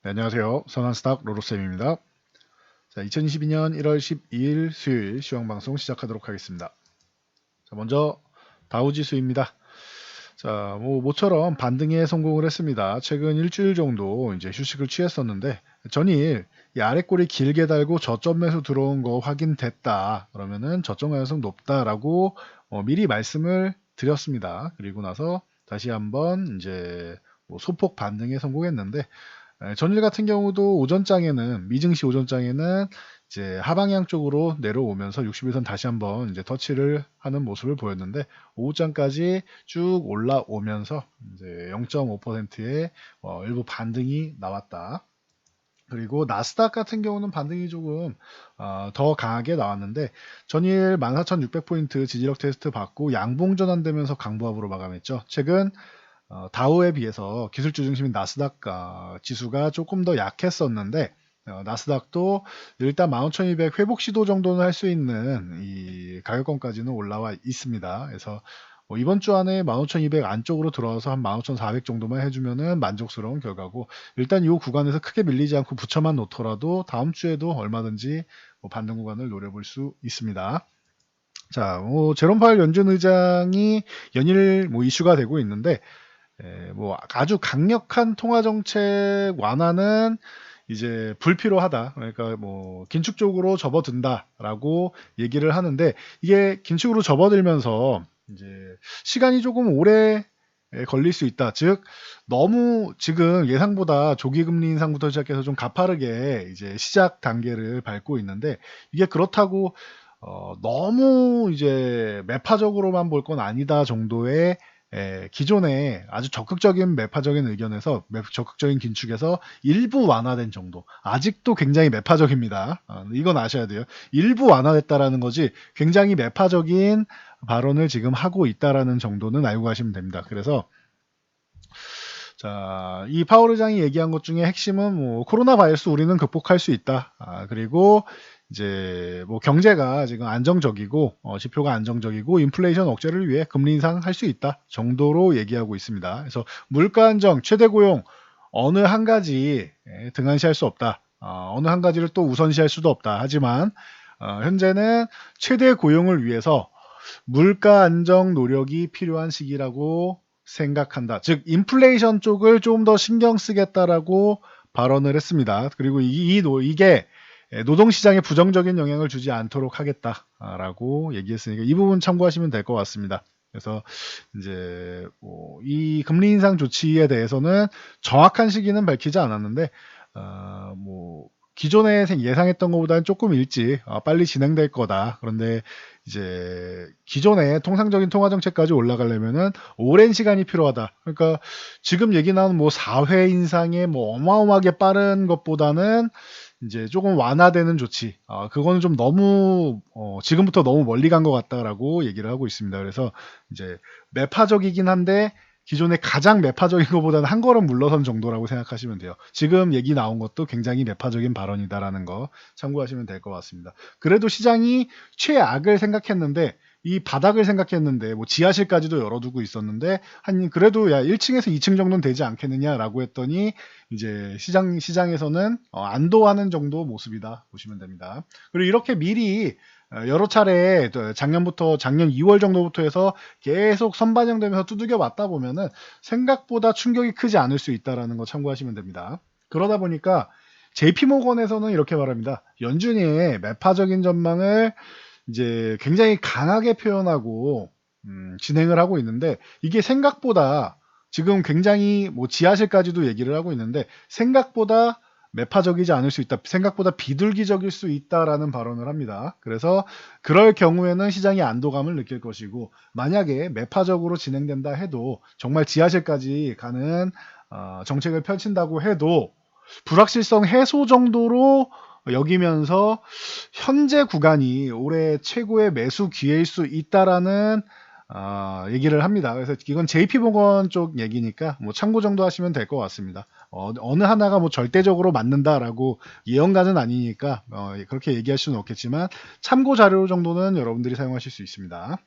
네, 안녕하세요. 선한스탁 로로쌤입니다. 자, 2022년 1월 12일 수요일 시황방송 시작하도록 하겠습니다. 자, 먼저 다우지수입니다. 자, 모처럼 반등에 성공을 했습니다. 최근 일주일 정도 이제 휴식을 취했었는데 전일 이 아래 꼬리 길게 달고 저점 매수 들어온 거 확인됐다. 그러면은 저점 가능성 높다라고 미리 말씀을 드렸습니다. 그리고 나서 다시 한번 이제 소폭 반등에 성공했는데 전일 같은 경우도 오전장에는 미증시 오전장에는 이제 하방향 쪽으로 내려오면서 60일선 다시 한번 이제 터치를 하는 모습을 보였는데 오후장까지 쭉 올라오면서 이제 0.5%의 일부 반등이 나왔다. 그리고 나스닥 같은 경우는 반등이 조금 더 강하게 나왔는데 전일 14,600포인트 지지력 테스트 받고 양봉 전환되면서 강보합으로 마감했죠. 최근 다우에 비해서 기술주 중심인 나스닥 지수가 조금 더 약했었는데 나스닥도 일단 15,200 회복 시도 정도는 할 수 있는 이 가격권까지는 올라와 있습니다. 그래서 이번 주 안에 15,200 안쪽으로 들어와서 한 15,400 정도만 해주면은 만족스러운 결과고 일단 이 구간에서 크게 밀리지 않고 붙여만 놓더라도 다음 주에도 얼마든지 반등 구간을 노려볼 수 있습니다. 자, 제롬 파월 연준 의장이 연일 이슈가 되고 있는데 아주 강력한 통화 정책 완화는 이제 불필요하다. 그러니까 긴축적으로 접어든다라고 얘기를 하는데 이게 긴축으로 접어들면서 이제 시간이 조금 오래 걸릴 수 있다. 즉 너무 지금 예상보다 조기 금리 인상부터 시작해서 좀 가파르게 이제 시작 단계를 밟고 있는데 이게 그렇다고 너무 이제 매파적으로만 볼 건 아니다 정도의 기존에 아주 적극적인 매파적인 의견에서 적극적인 긴축에서 일부 완화된 정도. 아직도 굉장히 매파적입니다. 이건 아셔야 돼요. 일부 완화됐다라는 거지 굉장히 매파적인 발언을 지금 하고 있다라는 정도는 알고 가시면 됩니다. 그래서 자, 이 파월 의장이 얘기한 것 중에 핵심은 코로나 바이러스 우리는 극복할 수 있다. 그리고 이제 경제가 지금 안정적이고 지표가 안정적이고 인플레이션 억제를 위해 금리 인상할 수 있다 정도로 얘기하고 있습니다. 그래서 물가 안정, 최대 고용 어느 한 가지 등한시할 수 없다. 어느 한 가지를 또 우선시할 수도 없다. 하지만 현재는 최대 고용을 위해서 물가 안정 노력이 필요한 시기라고 생각한다. 즉 인플레이션 쪽을 좀 더 신경 쓰겠다라고 발언을 했습니다. 그리고 이게 노동시장에 부정적인 영향을 주지 않도록 하겠다라고 얘기했으니까 이 부분 참고하시면 될 것 같습니다. 그래서 이제 이 금리 인상 조치에 대해서는 정확한 시기는 밝히지 않았는데 기존에 예상했던 것보다는 조금 일찍 빨리 진행될 거다. 그런데 이제 기존의 통상적인 통화 정책까지 올라가려면은 오랜 시간이 필요하다. 그러니까 지금 얘기 나온 4회 인상의 어마어마하게 빠른 것보다는 이제 조금 완화되는 조치. 그거는 좀 너무 지금부터 너무 멀리 간 것 같다라고 얘기를 하고 있습니다. 그래서 이제 매파적이긴 한데 기존에 가장 매파적인 것보다는 한 걸음 물러선 정도라고 생각하시면 돼요. 지금 얘기 나온 것도 굉장히 매파적인 발언이다라는 거 참고하시면 될 것 같습니다. 그래도 시장이 최악을 생각했는데 이 바닥을 생각했는데 지하실까지도 열어두고 있었는데 그래도 1층에서 2층 정도는 되지 않겠느냐라고 했더니 이제 시장에서는 안도하는 정도 모습이다 보시면 됩니다. 그리고 이렇게 미리 여러 차례 작년 2월 정도부터 해서 계속 선반영되면서 두들겨 맞다 보면은 생각보다 충격이 크지 않을 수 있다라는 거 참고하시면 됩니다. 그러다 보니까 JP모건에서는 이렇게 말합니다. 연준의 매파적인 전망을 이제 굉장히 강하게 표현하고 진행을 하고 있는데 이게 생각보다 지금 굉장히 지하실까지도 얘기를 하고 있는데 생각보다 매파적이지 않을 수 있다. 생각보다 비둘기적일 수 있다라는 발언을 합니다. 그래서 그럴 경우에는 시장이 안도감을 느낄 것이고 만약에 매파적으로 진행된다 해도 정말 지하실까지 가는 정책을 펼친다고 해도 불확실성 해소 정도로 여기면서 현재 구간이 올해 최고의 매수 기회일 수 있다라는 얘기를 합니다. 그래서 이건 JP모건 쪽 얘기니까 참고 정도 하시면 될 것 같습니다. 어느 하나가 절대적으로 맞는다라고 예언가는 아니니까 그렇게 얘기할 수는 없겠지만 참고 자료 정도는 여러분들이 사용하실 수 있습니다.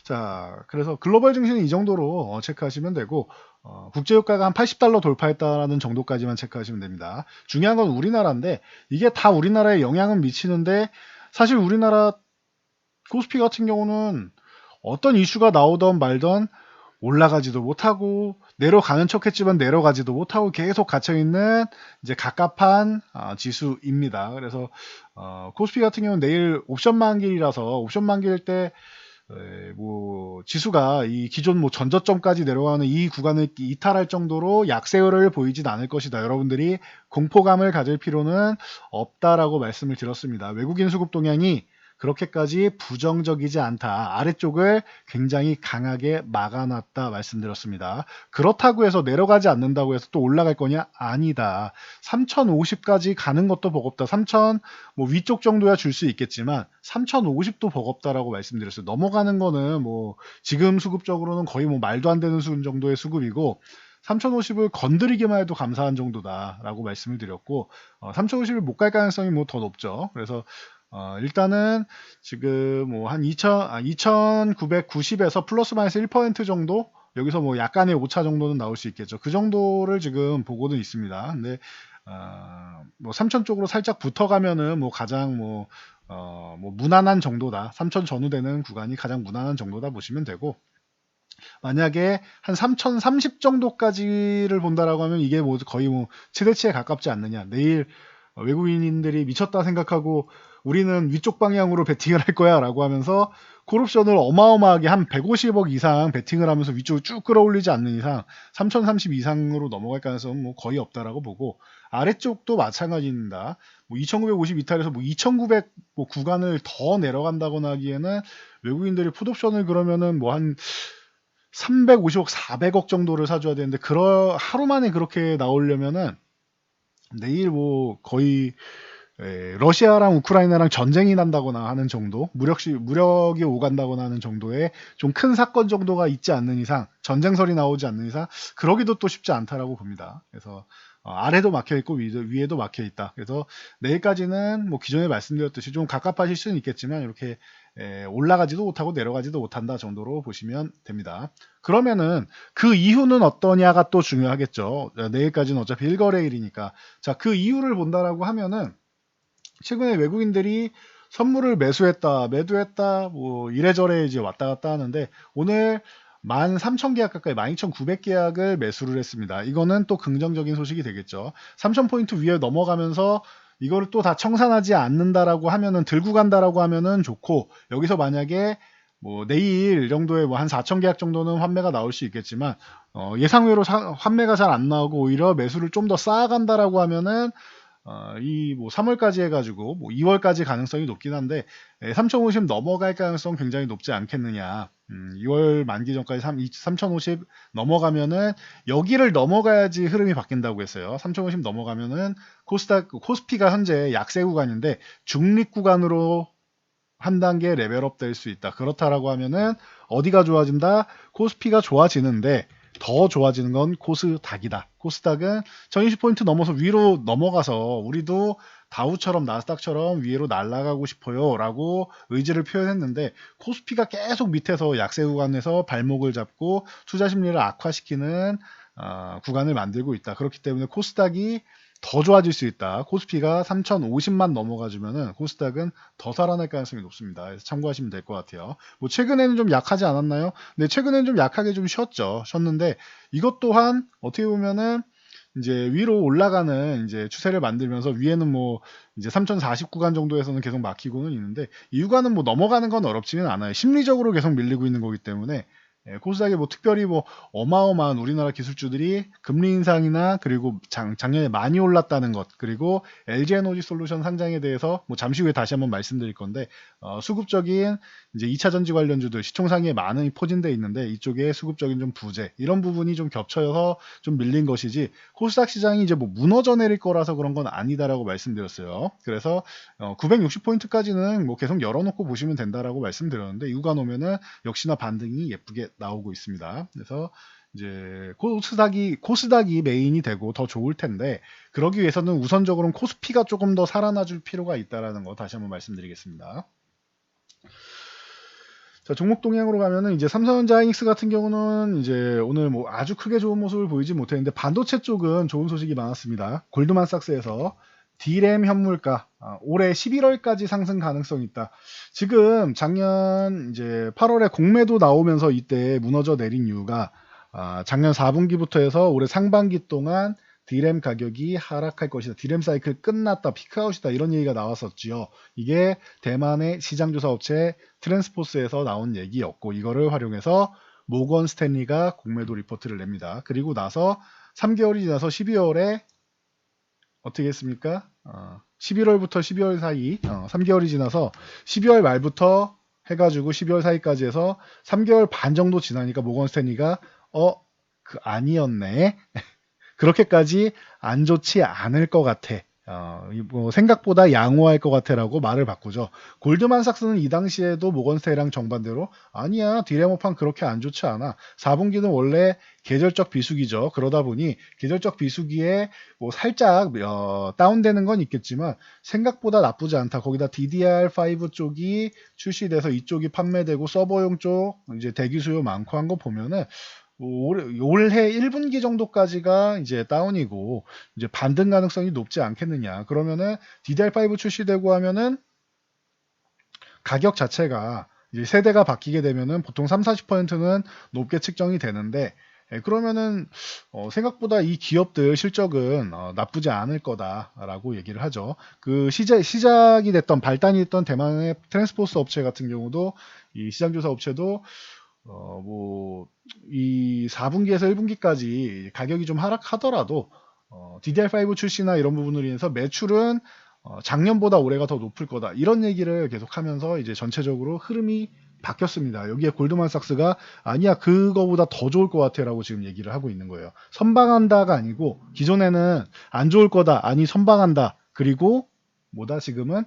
자, 그래서 글로벌 증시는 이 정도로 체크하시면 되고, 국제유가가 한 80달러 돌파했다라는 정도까지만 체크하시면 됩니다. 중요한 건 우리나라인데, 이게 다 우리나라에 영향은 미치는데, 사실 우리나라 코스피 같은 경우는 어떤 이슈가 나오던 말던 올라가지도 못하고 내려가는 척했지만 내려가지도 못하고 계속 갇혀있는 이제 갑갑한 지수입니다. 그래서 코스피 같은 경우는 내일 옵션 만기라서 옵션 만기일 때 뭐 지수가 이 기존 뭐 전저점까지 내려가는 이 구간을 이탈할 정도로 약세를 보이진 않을 것이다. 여러분들이 공포감을 가질 필요는 없다라고 말씀을 드렸습니다. 외국인 수급 동향이 그렇게까지 부정적이지 않다. 아래쪽을 굉장히 강하게 막아놨다 말씀드렸습니다. 그렇다고 해서 내려가지 않는다고 해서 또 올라갈 거냐? 아니다. 3050까지 가는 것도 버겁다. 3000 뭐 위쪽 정도야 줄 수 있겠지만 3050도 버겁다라고 말씀드렸어요. 넘어가는 거는 뭐 지금 수급적으로는 거의 뭐 말도 안 되는 수준 정도의 수급이고 3050을 건드리기만 해도 감사한 정도다라고 말씀을 드렸고 3050을 못 갈 가능성이 뭐 더 높죠. 그래서 일단은 지금 뭐 한 2990에서 플러스 마이너스 1% 정도 여기서 뭐 약간의 오차 정도는 나올 수 있겠죠. 그 정도를 지금 보고는 있습니다. 근데 뭐 3000 쪽으로 살짝 붙어가면은 뭐 가장 뭐 무난한 정도다. 3000 전후되는 구간이 가장 무난한 정도다 보시면 되고 만약에 한 3030 정도까지를 본다라고 하면 이게 뭐 거의 뭐 최대치에 가깝지 않느냐. 내일 외국인들이 미쳤다 생각하고 우리는 위쪽 방향으로 베팅을 할 거야 라고 하면서 콜옵션을 어마어마하게 한 150억 이상 베팅을 하면서 위쪽으로 쭉 끌어올리지 않는 이상 3030 이상으로 넘어갈 가능성은 뭐 거의 없다라고 보고 아래쪽도 마찬가지입니다. 뭐 2950 이탈에서 뭐 2900 뭐 구간을 더 내려간다거나 하기에는 외국인들이 풋옵션을 그러면은 뭐 한 350억, 400억 정도를 사줘야 되는데 하루 만에 그렇게 나오려면은 내일 뭐 거의 러시아랑 우크라이나랑 전쟁이 난다거나 하는 정도, 무력이 오간다거나 하는 정도의 좀 큰 사건 정도가 있지 않는 이상, 전쟁설이 나오지 않는 이상, 그러기도 또 쉽지 않다라고 봅니다. 그래서 아래도 막혀 있고 위에도 막혀 있다. 그래서 내일까지는 뭐 기존에 말씀드렸듯이 좀 갑갑하실 수는 있겠지만 이렇게 올라가지도 못하고 내려가지도 못한다 정도로 보시면 됩니다. 그러면은 그 이유는 어떠냐가 또 중요하겠죠. 내일까지는 어차피 1거래일이니까. 자, 그 이유를 본다라고 하면은 최근에 외국인들이 선물을 매도했다, 뭐 이래저래 이제 왔다 갔다 하는데 오늘 13,000계약 가까이 12,900계약을 매수를 했습니다. 이거는 또 긍정적인 소식이 되겠죠. 3,000포인트 위에 넘어가면서 이거를 또 다 청산하지 않는다라고 하면은 들고 간다라고 하면은 좋고 여기서 만약에 뭐 내일 정도에 뭐 한 4,000계약 정도는 환매가 나올 수 있겠지만 예상외로 환매가 잘 안 나오고 오히려 매수를 좀 더 쌓아간다라고 하면은 이 뭐 3월까지 해가지고 뭐 2월까지 가능성이 높긴 한데 3050 넘어갈 가능성 굉장히 높지 않겠느냐. 2월 만기 전까지 3050 넘어가면은 여기를 넘어가야지 흐름이 바뀐다고 했어요. 3050 넘어가면은 코스피가 현재 약세 구간인데 중립 구간으로 한 단계 레벨업 될 수 있다. 그렇다라고 하면은 어디가 좋아진다? 코스피가 좋아지는데 더 좋아지는 건 코스닥이다. 코스닥은 1020포인트 넘어서 위로 넘어가서 우리도 다우처럼 나스닥처럼 위로 날아가고 싶어요 라고 의지를 표현했는데 코스피가 계속 밑에서 약세 구간에서 발목을 잡고 투자 심리를 악화시키는 구간을 만들고 있다. 그렇기 때문에 코스닥이 더 좋아질 수 있다. 코스피가 3050만 넘어가주면은 코스닥은 더 살아날 가능성이 높습니다. 그래서 참고하시면 될 것 같아요. 뭐 최근에는 좀 약하지 않았나요? 네, 최근에는 좀 약하게 좀 쉬었는데 이것 또한 어떻게 보면은 이제 위로 올라가는 이제 추세를 만들면서 위에는 뭐 이제 3040 구간 정도에서는 계속 막히고는 있는데 이 구간은 뭐 넘어가는 건 어렵지는 않아요. 심리적으로 계속 밀리고 있는 거기 때문에 코스닥에 뭐 특별히 뭐 어마어마한 우리나라 기술주들이 금리 인상이나 그리고 작년에 많이 올랐다는 것 그리고 LG에너지 솔루션 상장에 대해서 뭐 잠시 후에 다시 한번 말씀드릴 건데 수급적인 이제 2차 전지 관련주들 시총상에 많이 포진돼 있는데 이쪽에 수급적인 좀 부재 이런 부분이 좀 겹쳐서 좀 밀린 것이지 코스닥 시장이 이제 뭐 무너져 내릴 거라서 그런 건 아니다라고 말씀드렸어요. 그래서 960포인트까지는 뭐 계속 열어놓고 보시면 된다라고 말씀드렸는데 이 구간 오면은 역시나 반등이 예쁘게 나오고 있습니다. 그래서 이제 코스닥이 메인이 되고 더 좋을 텐데 그러기 위해서는 우선적으로는 코스피가 조금 더 살아나줄 필요가 있다라는 거 다시 한번 말씀드리겠습니다. 자, 종목 동향으로 가면은 이제 삼성전자 하이닉스 같은 경우는 이제 오늘 뭐 아주 크게 좋은 모습을 보이지 못했는데 반도체 쪽은 좋은 소식이 많았습니다. 골드만삭스에서 D램 현물가 올해 11월까지 상승 가능성이 있다. 지금 작년 이제 8월에 공매도 나오면서 이때 무너져 내린 이유가 작년 4분기부터 해서 올해 상반기 동안 D램 가격이 하락할 것이다. D램 사이클 끝났다. 피크아웃이다. 이런 얘기가 나왔었지요. 이게 대만의 시장조사 업체 트랜스포스에서 나온 얘기였고 이거를 활용해서 모건 스탠리가 공매도 리포트를 냅니다. 그리고 나서 3개월이 지나서 12월에 어떻게 했습니까? 11월부터 12월 사이 3개월이 지나서 12월 말부터 해가지고 12월 사이까지 해서 3개월 반 정도 지나니까 모건 스탠리가 아니었네. 그렇게까지 안 좋지 않을 것 같아. 뭐 생각보다 양호할 것 같아라고 말을 바꾸죠. 골드만삭스는 이 당시에도 모건스테이랑 정반대로 아니야 디레모판 그렇게 안 좋지 않아. 4분기는 원래 계절적 비수기죠. 그러다 보니 계절적 비수기에 뭐 살짝 다운되는 건 있겠지만 생각보다 나쁘지 않다. 거기다 DDR5 쪽이 출시돼서 이쪽이 판매되고 서버용 쪽 이제 대기 수요 많고 한 거 보면은 올해 1분기 정도까지가 이제 다운이고 이제 반등 가능성이 높지 않겠느냐. 그러면은 DDR5 출시되고 하면은 가격 자체가 이제 세대가 바뀌게 되면은 보통 3, 40%는 높게 측정이 되는데 그러면은 생각보다 이 기업들 실적은 나쁘지 않을 거다라고 얘기를 하죠. 그 시작이 됐던 발단이 됐던 대만의 트랜스포스 업체 같은 경우도 이 시장조사 업체도 이 4분기에서 1분기까지 가격이 좀 하락하더라도 DDR5 출시나 이런 부분으로 인해서 매출은 작년보다 올해가 더 높을 거다. 이런 얘기를 계속하면서 이제 전체적으로 흐름이 바뀌었습니다. 여기에 골드만삭스가 아니야 그거보다 더 좋을 것 같아라고 지금 얘기를 하고 있는 거예요. 선방한다가 아니고 기존에는 안 좋을 거다. 아니 선방한다. 그리고 뭐다 지금은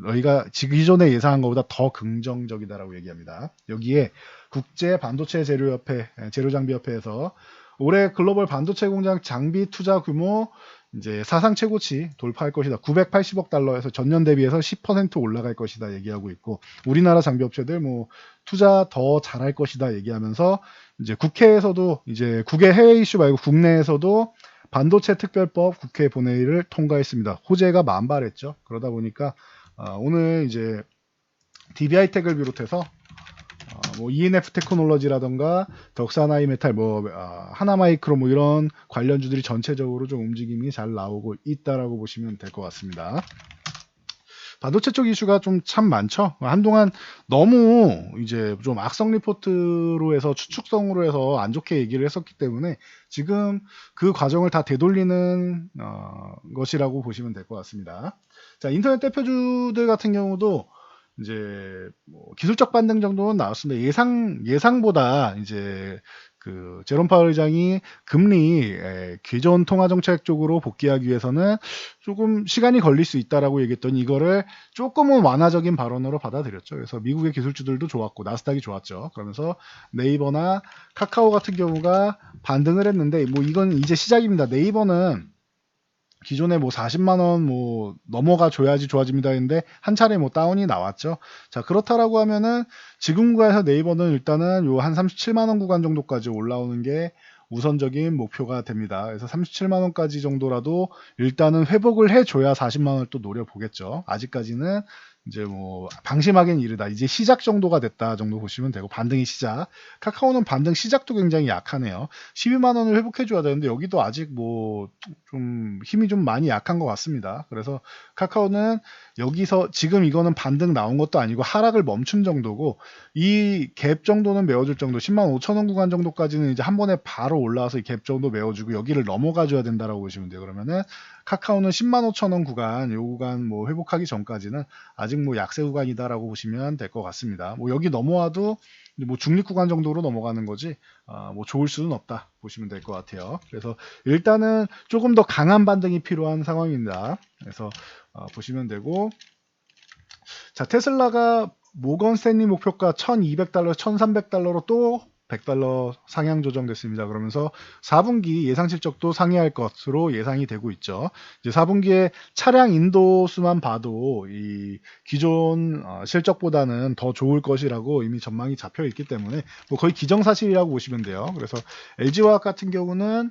너희가 기존에 예상한 것보다 더 긍정적이다라고 얘기합니다. 여기에 국제 반도체 재료장비협회에서 올해 글로벌 반도체 공장 장비 투자 규모 이제 사상 최고치 돌파할 것이다. 980억 달러에서 전년 대비해서 10% 올라갈 것이다 얘기하고 있고 우리나라 장비업체들 뭐 투자 더 잘할 것이다 얘기하면서 이제 국회에서도 이제 국외 해외 이슈 말고 국내에서도 반도체 특별법 국회 본회의를 통과했습니다. 호재가 만발했죠. 그러다 보니까 오늘 이제 DB하이텍을 비롯해서 뭐 ENF 테크놀로지라던가 덕산하이 메탈, 하나마이크로 뭐 이런 관련주들이 전체적으로 좀 움직임이 잘 나오고 있다라고 보시면 될 것 같습니다. 반도체 쪽 이슈가 좀 참 많죠. 한동안 너무 이제 좀 악성 리포트로 해서 추측성으로 해서 안 좋게 얘기를 했었기 때문에 지금 그 과정을 다 되돌리는 것이라고 보시면 될 것 같습니다. 자, 인터넷 대표주들 같은 경우도 이제 뭐 기술적 반등 정도는 나왔습니다. 예상보다 이제 그 제롬 파월 의장이 금리 기존 통화 정책 쪽으로 복귀하기 위해서는 조금 시간이 걸릴 수 있다라고 얘기했더니 이거를 조금은 완화적인 발언으로 받아들였죠. 그래서 미국의 기술주들도 좋았고 나스닥이 좋았죠. 그러면서 네이버나 카카오 같은 경우가 반등을 했는데 뭐 이건 이제 시작입니다. 네이버는 기존에 뭐 40만 원 뭐 넘어가 줘야지 좋아집니다 했는데 한 차례 뭐 다운이 나왔죠. 자, 그렇다라고 하면은 지금 구간에서 네이버는 일단은 요 한 37만 원 구간 정도까지 올라오는 게 우선적인 목표가 됩니다. 그래서 37만 원까지 정도라도 일단은 회복을 해줘야 40만 원을 또 노려보겠죠. 아직까지는 이제 뭐 방심하기는 이르다. 이제 시작 정도가 됐다 정도 보시면 되고 반등이 시작. 카카오는 반등 시작도 굉장히 약하네요. 12만 원을 회복해 줘야 되는데 여기도 아직 뭐 좀 힘이 좀 많이 약한 것 같습니다. 그래서 카카오는 여기서 지금 이거는 반등 나온 것도 아니고 하락을 멈춘 정도고 이 갭 정도는 메워줄 정도 10만 5천 원 구간 정도까지는 이제 한 번에 바로 올라와서 이 갭 정도 메워주고 여기를 넘어가 줘야 된다라고 보시면 돼요. 그러면은 카카오는 10만 5천 원 구간 요 구간 뭐 회복하기 전까지는 아직 뭐 약세 구간이다라고 보시면 될 것 같습니다. 뭐 여기 넘어와도 뭐 중립 구간 정도로 넘어가는 거지 뭐 좋을 수는 없다 보시면 될 것 같아요. 그래서 일단은 조금 더 강한 반등이 필요한 상황입니다. 그래서 보시면 되고 자 테슬라가 모건 스탠리 목표가 1200달러, 1300달러로 또 $100 상향 조정됐습니다. 그러면서 4분기 예상 실적도 상회할 것으로 예상이 되고 있죠. 이제 4분기에 차량 인도수만 봐도 이 기존 실적보다는 더 좋을 것이라고 이미 전망이 잡혀 있기 때문에 뭐 거의 기정사실이라고 보시면 돼요. 그래서 LG화학 같은 경우는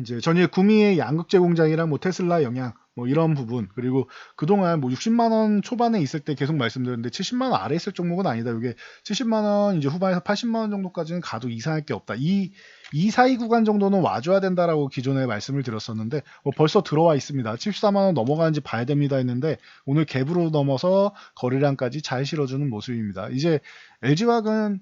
이제 전일 구미의 양극재 공장이랑 뭐 테슬라 영향 뭐 이런 부분, 그리고 그동안 뭐 60만 원 초반에 있을 때 계속 말씀드렸는데 70만 원 아래 있을 종목은 아니다. 이게 70만 원 이제 후반에서 80만 원 정도까지는 가도 이상할 게 없다. 이 사이 구간 정도는 와줘야 된다라고 기존에 말씀을 드렸었는데 뭐 벌써 들어와 있습니다. 74만 원 넘어가는지 봐야 됩니다 했는데 오늘 갭으로 넘어서 거래량까지 잘 실어주는 모습입니다. 이제 LG화학은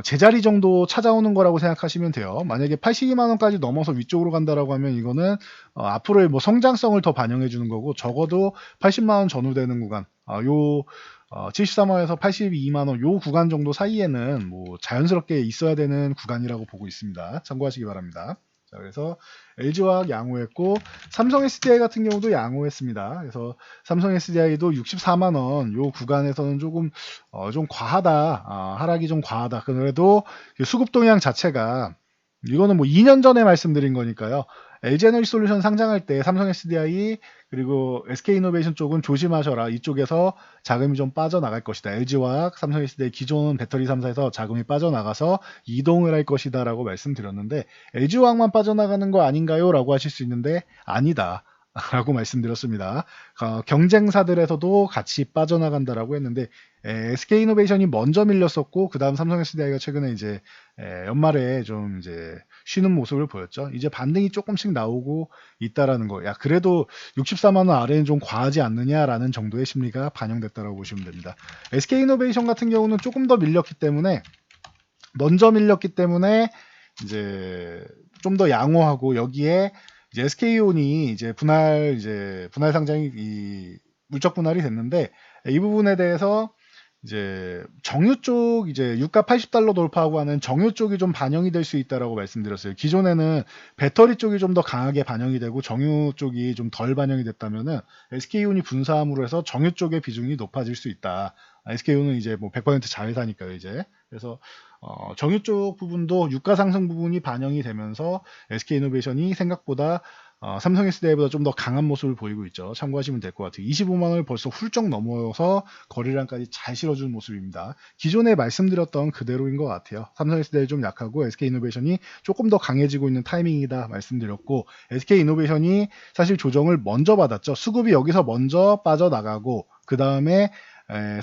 제자리 정도 찾아오는 거라고 생각하시면 돼요. 만약에 82만 원까지 넘어서 위쪽으로 간다라고 하면 이거는 앞으로의 뭐 성장성을 더 반영해 주는 거고, 적어도 80만 원 전후되는 구간, 73만 원에서 82만 원 요 구간 정도 사이에는 뭐 자연스럽게 있어야 되는 구간이라고 보고 있습니다. 참고하시기 바랍니다. 자, 그래서 LG화학 양호했고 삼성 SDI 같은 경우도 양호했습니다. 그래서 삼성 SDI도 64만 원 요 구간에서는 조금 좀 과하다, 하락이 좀 과하다. 그래도 수급 동향 자체가 이거는 뭐 2년 전에 말씀드린 거니까요. LG에너지솔루션 상장할 때 삼성 SDI 그리고 SK이노베이션 쪽은 조심하셔라. 이쪽에서 자금이 좀 빠져나갈 것이다. LG화학, 삼성 SDI 기존 배터리 3사에서 자금이 빠져나가서 이동을 할 것이다 라고 말씀드렸는데 LG화학만 빠져나가는 거 아닌가요? 라고 하실 수 있는데 아니다 라고 말씀드렸습니다. 경쟁사들에서도 같이 빠져나간다라고 했는데 SK이노베이션이 먼저 밀렸었고 그 다음 삼성 SDI가 최근에 이제 연말에 좀 이제 쉬는 모습을 보였죠. 이제 반등이 조금씩 나오고 있다라는 거. 야, 그래도 64만 원 아래는 좀 과하지 않느냐라는 정도의 심리가 반영됐다라고 보시면 됩니다. SK이노베이션 같은 경우는 조금 더 밀렸기 때문에 먼저 밀렸기 때문에 이제 좀 더 양호하고 여기에 이제 SK온이 이제 분할 상장이 물적 분할이 됐는데 이 부분에 대해서 이제 정유 쪽 이제 유가 80달러 돌파하고 하는 정유 쪽이 좀 반영이 될 수 있다라고 말씀드렸어요. 기존에는 배터리 쪽이 좀 더 강하게 반영이 되고 정유 쪽이 좀 덜 반영이 됐다면은 SK온이 분사함으로 해서 정유 쪽의 비중이 높아질 수 있다. SK온은 이제 뭐 100% 자회사니까요, 이제. 그래서 정유 쪽 부분도 유가 상승 부분이 반영이 되면서 SK이노베이션이 생각보다 삼성 SDI보다 좀 더 강한 모습을 보이고 있죠. 참고하시면 될 것 같아요. 25만 원을 벌써 훌쩍 넘어서 거래량까지 잘 실어주는 모습입니다. 기존에 말씀드렸던 그대로인 것 같아요. 삼성 SDI 좀 약하고 SK이노베이션이 조금 더 강해지고 있는 타이밍이다 말씀드렸고, SK이노베이션이 사실 조정을 먼저 받았죠. 수급이 여기서 먼저 빠져나가고 그 다음에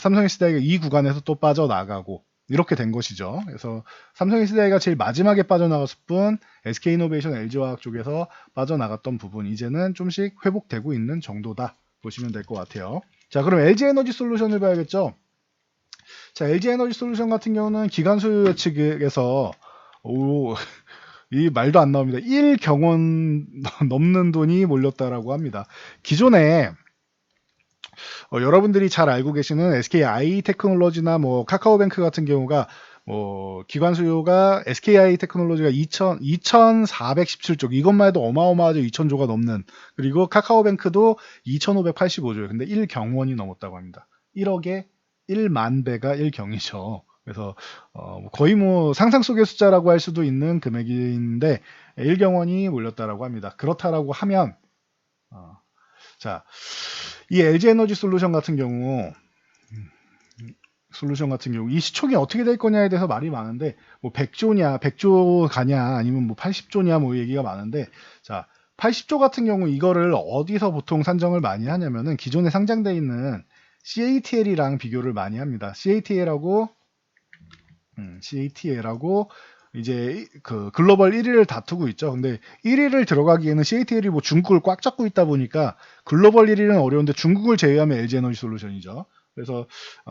삼성 SDI가 이 구간에서 또 빠져나가고 이렇게 된 것이죠. 그래서 삼성 SDI가 제일 마지막에 빠져나갔을 뿐 SK이노베이션, LG화학 쪽에서 빠져나갔던 부분 이제는 좀씩 회복되고 있는 정도다 보시면 될 것 같아요. 자, 그럼 LG에너지솔루션을 봐야겠죠. 자, LG에너지솔루션 같은 경우는 기관수 예측에서 이 말도 안 나옵니다. 1경원 넘는 돈이 몰렸다라고 합니다. 기존에 여러분들이 잘 알고 계시는 SKI 테크놀로지나 뭐 카카오뱅크 같은 경우가 기관 수요가 SKI 테크놀로지가 2,417조, 이것만 해도 어마어마하죠. 2,000조가 넘는. 그리고 카카오뱅크도 2,585조예요. 근데 1경원이 넘었다고 합니다. 1억에 1만 배가 1경이죠. 그래서 거의 뭐 상상 속의 숫자라고 할 수도 있는 금액인데 1경원이 몰렸다라고 합니다. 그렇다라고 하면 자, 이 LG에너지 솔루션 같은 경우 이 시총이 어떻게 될 거냐에 대해서 말이 많은데 뭐 100조 가냐 아니면 뭐 80조냐 뭐 얘기가 많은데, 자, 80조 같은 경우 이거를 어디서 보통 산정을 많이 하냐면은 기존에 상장돼 있는 CATL이랑 비교를 많이 합니다. CATL하고 이제 그 글로벌 1위를 다투고 있죠. 근데 1위를 들어가기에는 CATL이 뭐 중국을 꽉 잡고 있다 보니까 글로벌 1위는 어려운데 중국을 제외하면 LG에너지 솔루션이죠. 그래서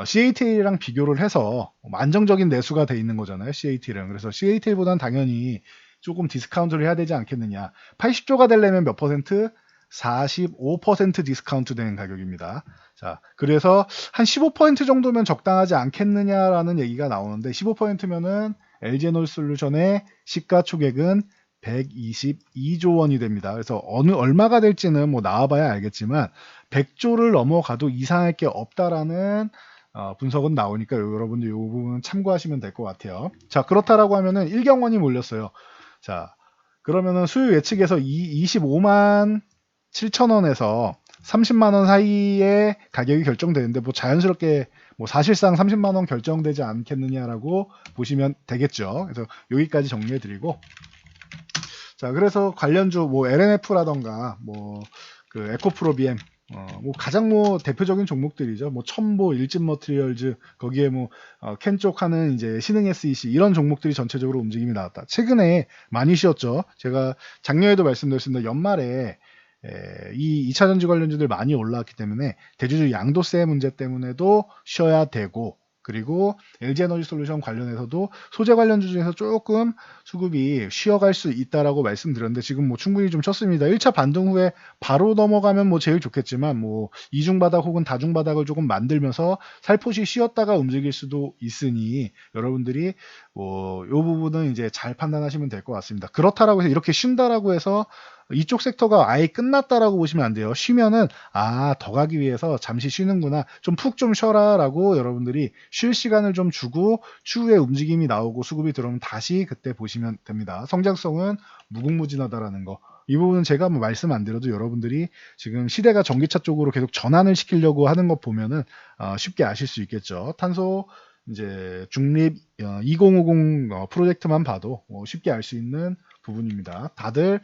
CATL이랑 비교를 해서 안정적인 내수가 돼 있는 거잖아요. CATL은. 그래서 CATL보다는 당연히 조금 디스카운트를 해야 되지 않겠느냐. 80조가 되려면 몇 퍼센트? 45% 디스카운트 되는 가격입니다. 자, 그래서 한 15% 정도면 적당하지 않겠느냐라는 얘기가 나오는데 15%면은 LG에너지솔루션의 시가총액은 122조 원이 됩니다. 그래서 얼마가 될지는 뭐 나와봐야 알겠지만 100조를 넘어가도 이상할 게 없다라는 분석은 나오니까 여러분들 이 부분은 참고하시면 될 것 같아요. 자, 그렇다라고 하면은 일경원이 몰렸어요. 자, 그러면은 수요 예측에서 25만 7천 원에서 30만 원 사이에 가격이 결정되는데 뭐 자연스럽게 뭐 사실상 30만 원 결정되지 않겠느냐라고 보시면 되겠죠. 그래서 여기까지 정리해 드리고, 자, 그래서 관련주 뭐 LNF라던가 뭐 그 에코프로비엠, 뭐 가장 뭐 대표적인 종목들이죠. 뭐 첨보, 일진 머티리얼즈, 거기에 뭐 캔 쪽 하는 이제 신흥 SEC 이런 종목들이 전체적으로 움직임이 나왔다. 최근에 많이 쉬었죠. 제가 작년에도 말씀드렸습니다. 연말에 이 2차전지 관련주들 많이 올라왔기 때문에 대주주 양도세 문제 때문에도 쉬어야 되고, 그리고 LG에너지솔루션 관련해서도 소재 관련주 중에서 조금 수급이 쉬어갈 수 있다라고 말씀드렸는데 지금 뭐 충분히 좀 쳤습니다. 1차 반등 후에 바로 넘어가면 뭐 제일 좋겠지만 뭐 이중바닥 혹은 다중바닥을 조금 만들면서 살포시 쉬었다가 움직일 수도 있으니 여러분들이 뭐 이 부분은 이제 잘 판단하시면 될 것 같습니다. 그렇다라고 해서 이렇게 쉰다라고 해서 이쪽 섹터가 아예 끝났다라고 보시면 안 돼요. 쉬면은 더 가기 위해서 잠시 쉬는구나, 좀 푹 좀 쉬어라라고 여러분들이 쉴 시간을 좀 주고 추후에 움직임이 나오고 수급이 들어오면 다시 그때 보시면 됩니다. 성장성은 무궁무진하다라는 거, 이 부분은 제가 뭐 말씀 안 드려도 여러분들이 지금 시대가 전기차 쪽으로 계속 전환을 시키려고 하는 것 보면은 쉽게 아실 수 있겠죠. 탄소 이제 중립 2050 프로젝트만 봐도 쉽게 알 수 있는 부분입니다. 다들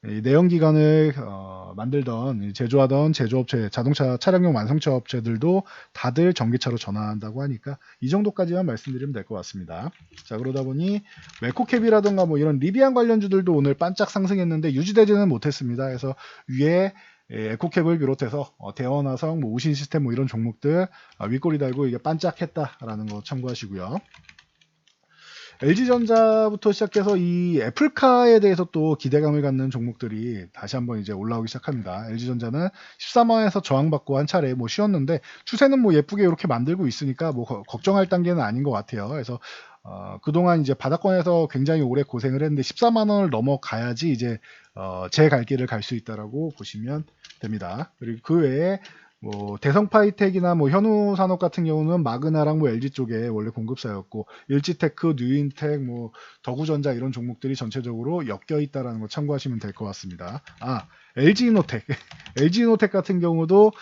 이 내연기관을 만들던 제조하던 제조업체, 자동차 차량용 완성차 업체들도 다들 전기차로 전환한다고 하니까 이 정도까지만 말씀드리면 될 것 같습니다. 자, 그러다 보니 웨코캡이라든가 뭐 이런 리비안 관련주들도 오늘 반짝 상승했는데 유지되지는 못했습니다. 그래서 위에 에코캡을 비롯해서 대원화성, 뭐 우신 시스템 뭐 이런 종목들 윗꼬리 달고 이게 반짝했다라는 거 참고하시고요. LG전자부터 시작해서 이 애플카에 대해서 또 기대감을 갖는 종목들이 다시 한번 이제 올라오기 시작합니다. LG전자는 13원에서 저항받고 한 차례 뭐 쉬었는데 추세는 뭐 예쁘게 이렇게 만들고 있으니까 뭐 걱정할 단계는 아닌 것 같아요. 그래서 그동안 이제 바닥권에서 굉장히 오래 고생을 했는데 14만 원을 넘어가야지 이제 제 갈 길을 갈 수 있다라고 보시면 됩니다. 그리고 그 외에 뭐 대성파이텍이나 뭐 현우산업 같은 경우는 마그나랑 뭐 LG 쪽에 원래 공급사였고, 일지테크, 뉴인텍, 뭐 더구전자 이런 종목들이 전체적으로 엮여 있다라는 거 참고하시면 될 것 같습니다. LG이노텍, LG이노텍 같은 경우도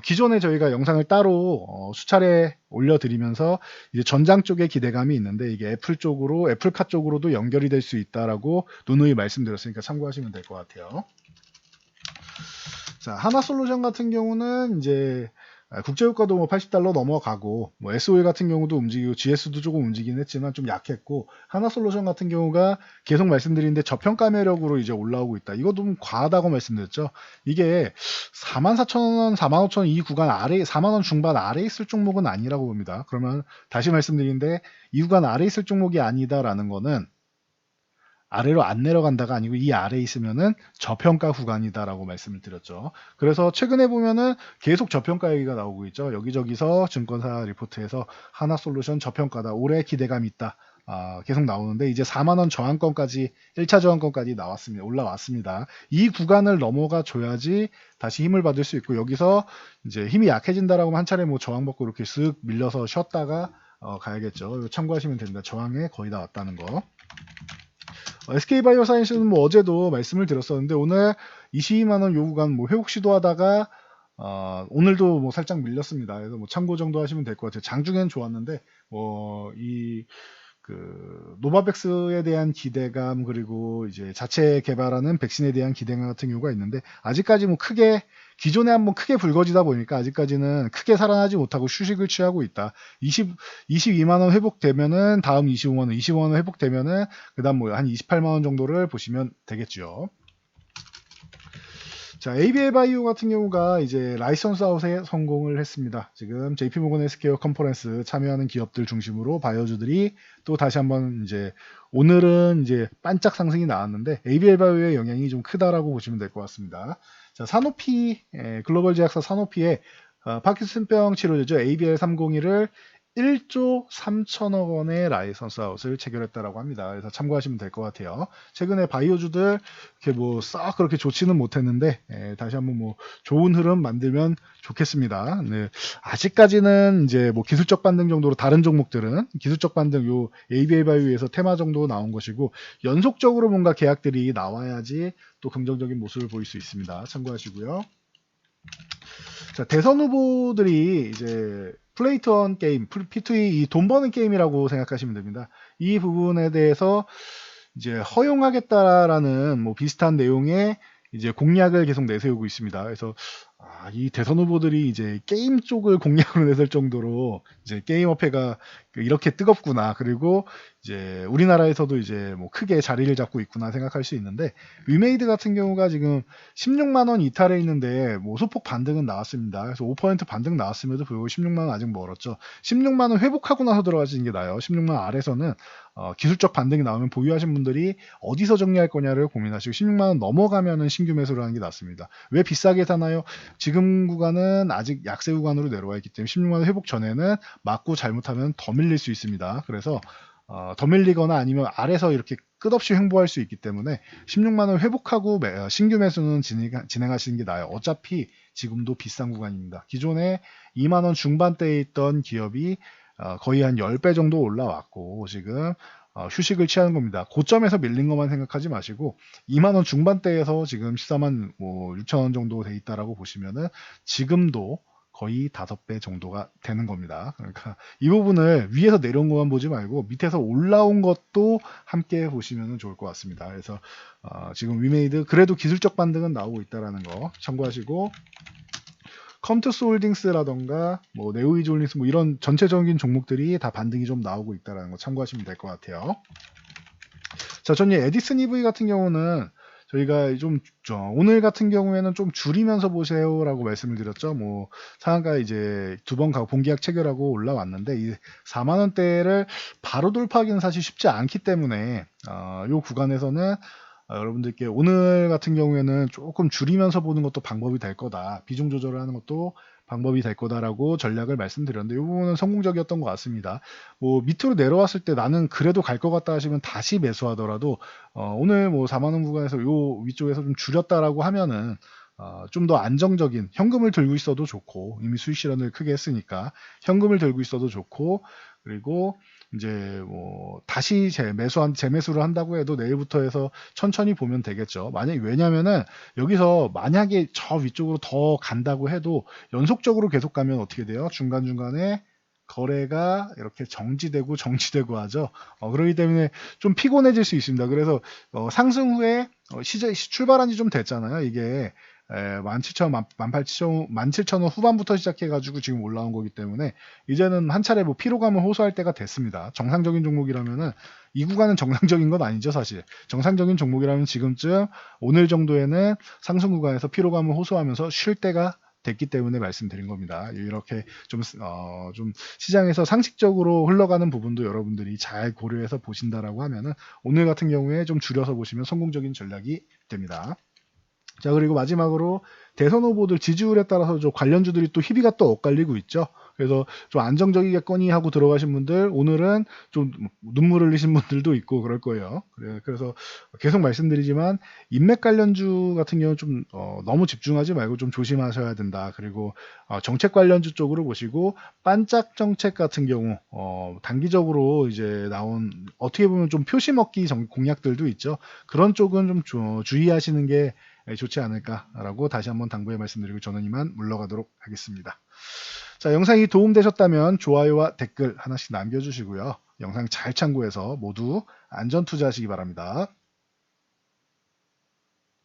기존에 저희가 영상을 따로 수차례 올려드리면서 이제 전장 쪽에 기대감이 있는데 이게 애플 쪽으로, 애플카 쪽으로도 연결이 될 수 있다라고 누누이 말씀드렸으니까 참고하시면 될 것 같아요. 자, 하나솔루션 같은 경우는 이제 국제유가도 뭐 $80 넘어가고, 뭐 SOL 같은 경우도 움직이고 GS도 조금 움직이긴 했지만 좀 약했고, 하나솔루션 같은 경우가 계속 말씀드리는데 저평가 매력으로 이제 올라오고 있다. 이거 좀 과하다고 말씀드렸죠. 이게 44,000원, 45,000원 이 구간 아래, 4만원 중반 아래 있을 종목은 아니라고 봅니다. 그러면 다시 말씀드리는데 이 구간 아래 있을 종목이 아니다라는 거는 아래로 안 내려간다가 아니고 이 아래에 있으면은 저평가 구간이다라고 말씀을 드렸죠. 그래서 최근에 보면은 계속 저평가 얘기가 나오고 있죠. 여기저기서 증권사 리포트에서 하나솔루션 저평가다, 올해 기대감이 있다, 계속 나오는데 이제 4만원 저항권까지, 1차 저항권까지 나왔습니다. 올라왔습니다. 이 구간을 넘어가 줘야지 다시 힘을 받을 수 있고, 여기서 이제 힘이 약해진다라고 하면 한 차례 뭐 저항받고 이렇게 쓱 밀려서 쉬었다가 가야겠죠. 이거 참고하시면 됩니다. 저항에 거의 다 왔다는 거. SK바이오사이언스는 뭐 어제도 말씀을 드렸었는데 오늘 22만원 요 구간 뭐 회복 시도하다가 오늘도 뭐 살짝 밀렸습니다. 그래서 뭐 참고 정도 하시면 될 것 같아요. 장중엔 좋았는데 이 노바백스에 대한 기대감, 그리고 이제 자체 개발하는 백신에 대한 기대감 같은 경우가 있는데 아직까지 뭐 크게, 기존에 한번 크게 불거지다 보니까 아직까지는 크게 살아나지 못하고 휴식을 취하고 있다. 22만원 회복되면은 다음 25만원, 25만원 회복되면은 그 다음 뭐 한 28만원 정도를 보시면 되겠죠. 자, ABL 바이오 같은 경우가 이제 라이선스 아웃에 성공을 했습니다. 지금 JP모건 헬스케어 컨퍼런스 참여하는 기업들 중심으로 바이오주들이 또 다시 한번 이제 오늘은 이제 반짝 상승이 나왔는데 ABL 바이오의 영향이 좀 크다라고 보시면 될 것 같습니다. 자, 사노피, 글로벌 제약사 사노피의 파킨슨병 치료제죠. ABL301을 1조 3천억 원의 라이선스 아웃을 체결했다라고 합니다. 그래서 참고하시면 될 것 같아요. 최근에 바이오주들 이렇게 뭐 썩 그렇게 좋지는 못했는데 다시 한번 뭐 좋은 흐름 만들면 좋겠습니다. 네, 아직까지는 이제 뭐 기술적 반등 정도로 다른 종목들은 기술적 반등 요 ABA 바이오에서 테마 정도 나온 것이고 연속적으로 뭔가 계약들이 나와야지 또 긍정적인 모습을 보일 수 있습니다. 참고하시고요. 자, 대선 후보들이 이제 플레이투원 게임, P2E 이 돈 버는 게임이라고 생각하시면 됩니다. 이 부분에 대해서 이제 허용하겠다라는 뭐 비슷한 내용의 이제 공약을 계속 내세우고 있습니다. 그래서 이 대선 후보들이 이제 게임 쪽을 공약으로 내설 정도로 이제 게임 업계가 이렇게 뜨겁구나. 그리고 이제 우리나라에서도 이제 뭐 크게 자리를 잡고 있구나 생각할 수 있는데 위메이드 같은 경우가 지금 16만 원 이탈해 있는데 뭐 소폭 반등은 나왔습니다. 그래서 5% 반등 나왔음에도 불구하고 16만 원 아직 멀었죠. 16만 원 회복하고 나서 들어가시는 게 나아요. 16만 원 아래서는 기술적 반등이 나오면 보유하신 분들이 어디서 정리할 거냐를 고민하시고 16만 원 넘어가면은 신규 매수를 하는 게 낫습니다. 왜 비싸게 사나요? 지금 구간은 아직 약세 구간으로 내려와 있기 때문에 16만 원 회복 전에는 맞고 잘못하면 더 밀릴 수 있습니다. 그래서 더 밀리거나 아니면 아래서 이렇게 끝없이 횡보할 수 있기 때문에 16만 원 회복하고 신규 매수는 진행하시는 게 나아요. 어차피 지금도 비싼 구간입니다. 기존에 2만 원 중반대에 있던 기업이 거의 한 10배 정도 올라왔고 지금 휴식을 취하는 겁니다. 고점에서 밀린 것만 생각하지 마시고 2만 원 중반대에서 지금 14만 뭐 6천 원 정도 돼 있다라고 보시면은 지금도 거의 5배 정도가 되는 겁니다. 그러니까 이 부분을 위에서 내려온 것만 보지 말고 밑에서 올라온 것도 함께 보시면 좋을 것 같습니다. 그래서 지금 위메이드 그래도 기술적 반등은 나오고 있다라는 거 참고하시고 컴투스 홀딩스라던가 뭐 네오이즈 홀딩스 뭐 이런 전체적인 종목들이 다 반등이 좀 나오고 있다라는 거 참고하시면 될 것 같아요. 자, 전에 에디슨 EV 같은 경우는 저희가 좀 오늘 같은 경우에는 좀 줄이면서 보세요라고 말씀을 드렸죠. 뭐 상한가 이제 2번 가고 본계약 체결하고 올라왔는데 이 4만 원대를 바로 돌파하기는 사실 쉽지 않기 때문에 이 구간에서는 여러분들께 오늘 같은 경우에는 조금 줄이면서 보는 것도 방법이 될 거다. 비중 조절을 하는 것도 방법이 될 거다라고 전략을 말씀드렸는데 이 부분은 성공적이었던 것 같습니다. 뭐 밑으로 내려왔을 때 나는 그래도 갈 것 같다 하시면 다시 매수하더라도 오늘 뭐 4만 원 구간에서 요 위쪽에서 좀 줄였다라고 하면은 좀 더 안정적인 현금을 들고 있어도 좋고 이미 수익 실현을 크게 했으니까 현금을 들고 있어도 좋고 그리고 이제 뭐 다시 재매수를 한다고 해도 내일부터 해서 천천히 보면 되겠죠. 왜냐면은 여기서 만약에 저 위쪽으로 더 간다고 해도 연속적으로 계속 가면 어떻게 돼요? 중간중간에 거래가 이렇게 정지되고 하죠. 그렇기 때문에 좀 피곤해질 수 있습니다. 그래서 상승 후에 출발한 지 좀 됐잖아요. 이게 17,000원, 17,000원 후반부터 시작해가지고 지금 올라온 거기 때문에 이제는 한 차례 뭐 피로감을 호소할 때가 됐습니다. 정상적인 종목이라면은 이 구간은 정상적인 건 아니죠, 사실. 정상적인 종목이라면 지금쯤 오늘 정도에는 상승 구간에서 피로감을 호소하면서 쉴 때가 됐기 때문에 말씀드린 겁니다. 이렇게 좀 시장에서 상식적으로 흘러가는 부분도 여러분들이 잘 고려해서 보신다라고 하면은 오늘 같은 경우에 좀 줄여서 보시면 성공적인 전략이 됩니다. 자, 그리고 마지막으로 대선 후보들 지지율에 따라서 좀 관련주들이 또 희비가 또 엇갈리고 있죠. 그래서 좀 안정적이겠거니 하고 들어가신 분들 오늘은 좀 눈물 흘리신 분들도 있고 그럴 거예요. 그래서 계속 말씀드리지만 인맥 관련주 같은 경우는 좀 너무 집중하지 말고 좀 조심하셔야 된다. 그리고 정책 관련주 쪽으로 보시고 반짝 정책 같은 경우 단기적으로 이제 나온 어떻게 보면 좀 표시 먹기 공약들도 있죠. 그런 쪽은 좀 주의하시는 게 좋지 않을까라고 다시 한번 당부의 말씀드리고 저는 이만 물러가도록 하겠습니다. 자, 영상이 도움되셨다면 좋아요와 댓글 하나씩 남겨주시고요. 영상 잘 참고해서 모두 안전 투자하시기 바랍니다.